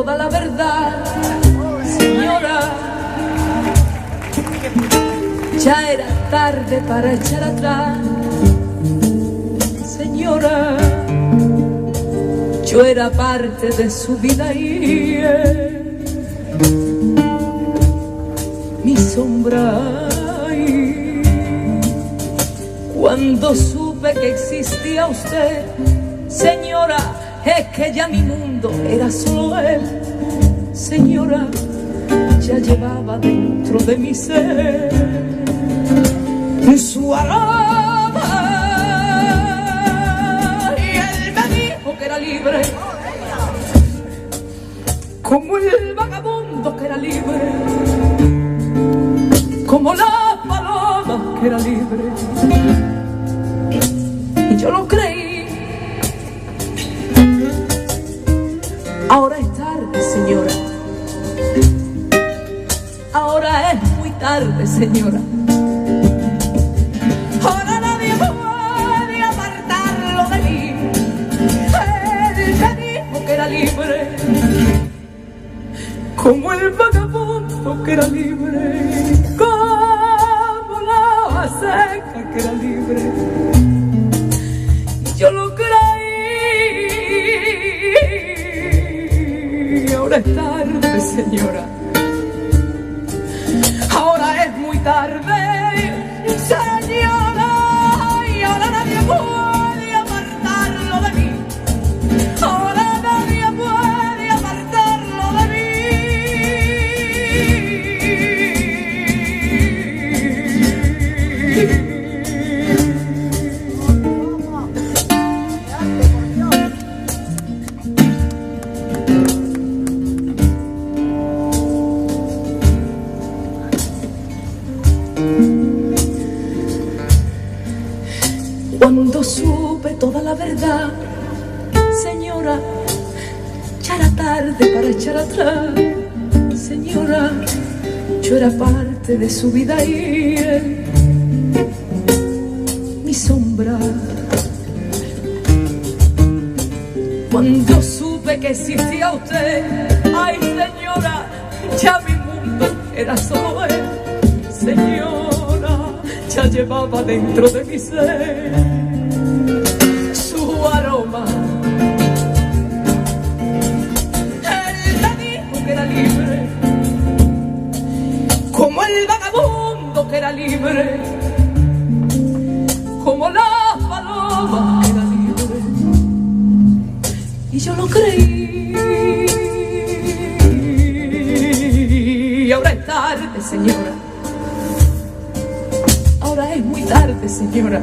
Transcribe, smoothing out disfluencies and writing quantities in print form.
toda la verdad, señora. Ya era tarde para echar atrás, señora. Yo era parte de su vida y él, mi sombra. Cuando supe que existía usted, señora, es que ya mi mundo era solo él, señora. Ya llevaba dentro de mi ser su aroma y él me dijo que era libre, como el vagabundo que era libre, como la paloma que era libre. Y yo lo creí. Ahora es tarde, señora. Ahora es muy tarde, señora. Ahora nadie puede apartarlo de mí. Él me dijo que era libre, como el vagabundo que era libre, como la seca que era libre. Y yo lo creí. Ahora es tarde, señora. Ahora es muy tarde, señora, y ahora nadie puede apartarlo de mí. Ahora nadie puede apartarlo de mí. Cuando supe toda la verdad, señora, ya era tarde para echar atrás, señora. Yo era parte de su vida y él, mi sombra. Cuando supe que existía usted, ay, señora, ya mi mundo era solo él, señora. Ya llevaba dentro de mi ser su aroma. Él me dijo que era libre, como el vagabundo que era libre, como la paloma que era libre. Y yo lo creí. Y ahora es tarde, señora. Ahora es muy tarde, señora.